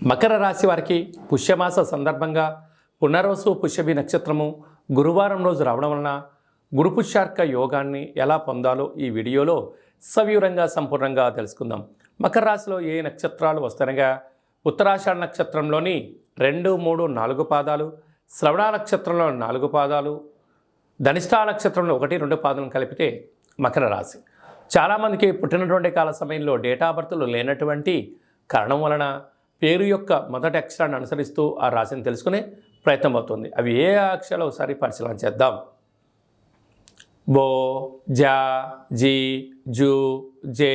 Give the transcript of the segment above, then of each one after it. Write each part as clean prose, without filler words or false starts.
మకర రాశి వారికి పుష్యమాస సందర్భంగా పునర్వసు పుష్యమి నక్షత్రము గురువారం రోజు రావడం వలన గురు పుష్యార్క యోగాన్ని ఎలా పొందాలో ఈ వీడియోలో సవివరంగా సంపూర్ణంగా తెలుసుకుందాం. మకర రాశిలో ఏ నక్షత్రాలు వస్తాయనగా ఉత్తరాషాఢ నక్షత్రంలోని 2, 3, 4 పాదాలు, శ్రవణ నక్షత్రంలో 4 పాదాలు, ధనిష్టా నక్షత్రంలో 1, 2 పాదాలను కలిపితే మకర రాశి. చాలామందికి పుట్టినటువంటి కాల సమయంలో డేట్ ఆఫ్ బర్త్లు లేనటువంటి కారణం వలన పేరు యొక్క మొదటి అక్షరాన్ని అనుసరిస్తూ ఆ రాశిని తెలుసుకునే ప్రయత్నం అవుతుంది. అవి ఏ అక్షరాలు ఒకసారి పరిశీలన చేద్దాం. బో, జా, జీ, జూ, జే,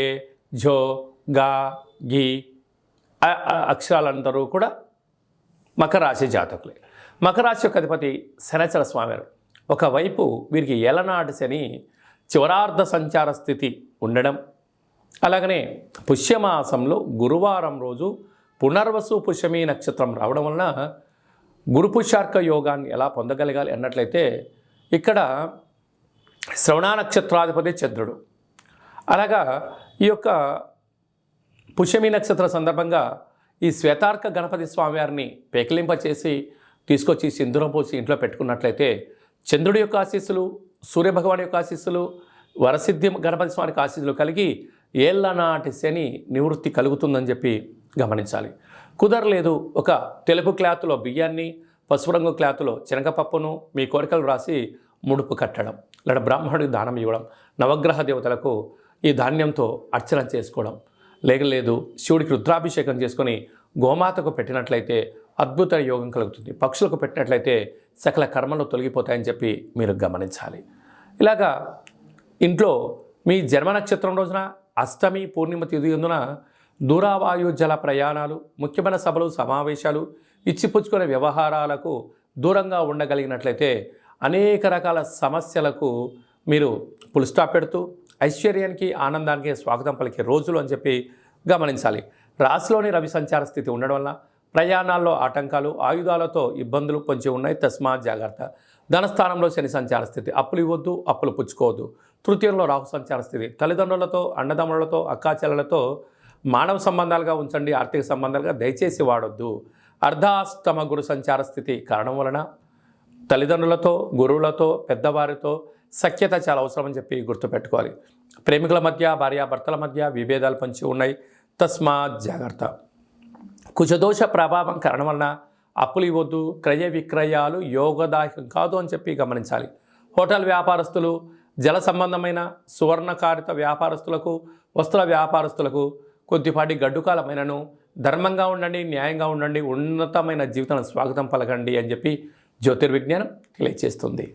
ఝో, గా, గి అక్షరాలందరూ కూడా మకర రాశి జాతకులే. మకర రాశి యొక్క అధిపతి శనిచర స్వామివారు. ఒకవైపు వీరికి ఏలనాటి శని చివరార్ధ సంచార స్థితి ఉండడం, అలాగనే పుష్యమాసంలో గురువారం రోజు పునర్వసు పుష్యమి నక్షత్రం రావడం వలన గురు పుష్యార్క యోగాన్ని ఎలా పొందగలగాలి అన్నట్లయితే ఇక్కడ శ్రవణ నక్షత్రాధిపతి చంద్రుడు. అలాగా ఈ యొక్క పుష్యమి నక్షత్ర సందర్భంగా ఈ శ్వేతార్క గణపతి స్వామివారిని పేకిలింపచేసి తీసుకొచ్చి సింధూరం పోసి ఇంట్లో పెట్టుకున్నట్లయితే చంద్రుడి యొక్క ఆశీస్సులు, సూర్యభగవాన్ యొక్క ఆశీస్సులు, వరసిద్ధి గణపతి స్వామికి ఆశీస్సులు కలిగి ఏళ్ళనాటి శని నివృత్తి కలుగుతుందని చెప్పి గమనించాలి. కుదరలేదు, ఒక తెలుపు క్లాత్లో బియ్యాన్ని, పసుపు రంగు క్లాత్లో శనగపప్పును మీ కోరికలు రాసి ముడుపు కట్టడం, లేదా బ్రాహ్మణుడికి దానం ఇవ్వడం, నవగ్రహ దేవతలకు ఈ ధాన్యంతో అర్చన చేసుకోవడం, లేదు శివుడికి రుద్రాభిషేకం చేసుకొని గోమాతకు పెట్టినట్లయితే అద్భుత యోగం కలుగుతుంది. పక్షులకు పెట్టినట్లయితే సకల కర్మలు తొలగిపోతాయని చెప్పి మీరు గమనించాలి. ఇలాగా ఇంట్లో మీ జన్మ నక్షత్రం రోజున అష్టమి పూర్ణిమ తిథి అందున దూరావాయు జల ప్రయాణాలు, ముఖ్యమైన సభలు, సమావేశాలు, ఇచ్చిపుచ్చుకునే వ్యవహారాలకు దూరంగా ఉండగలిగినట్లయితే అనేక రకాల సమస్యలకు మీరు పుల్ స్టాప్ పెడుతూ ఐశ్వర్యానికి, ఆనందానికి స్వాగతం పలికే రోజులు అని చెప్పి గమనించాలి. రాశిలోని రవి సంచార స్థితి ఉండడం వల్ల ప్రయాణాల్లో ఆటంకాలు, ఆయుధాలతో ఇబ్బందులు కొంచెం ఉన్నాయి, తస్మాత్ జాగ్రత్త. ధనస్థానంలో శని సంచార స్థితి, అప్పులు ఇవ్వద్దు, అప్పులు పుచ్చుకోవద్దు. తృతీయంలో రాహు సంచార స్థితి, తల్లిదండ్రులతో, అన్నదమ్ములతో, అక్కాచెల్లెలతో మానవ సంబంధాలుగా ఉంచండి, ఆర్థిక సంబంధాలుగా దయచేసి వాడొద్దు. అర్ధాష్టమ గురు సంచార స్థితి కారణం వలన తల్లిదండ్రులతో, గురువులతో, పెద్దవారితో సఖ్యత చాలా అవసరమని చెప్పి గుర్తుపెట్టుకోవాలి. ప్రేమికుల మధ్య, భార్యాభర్తల మధ్య విభేదాలు పంచి ఉన్నాయి, తస్మాత్ జాగ్రత్త. కుజదోష ప్రభావం కారణం వలన అప్పులు ఇవ్వద్దు, క్రయ విక్రయాలు యోగదాయకం కాదు అని చెప్పి గమనించాలి. హోటల్ వ్యాపారస్తులు, జల సంబంధమైన సువర్ణకారిత వ్యాపారస్తులకు, వస్త్ర వ్యాపారస్తులకు కొద్దిపాటి గడ్డుకాలమైనను ధర్మంగా ఉండండి, న్యాయంగా ఉండండి, ఉన్నతమైన జీవితానికి స్వాగతం పలకండి అని చెప్పి జ్యోతిర్విజ్ఞానం తెలియజేస్తుంది.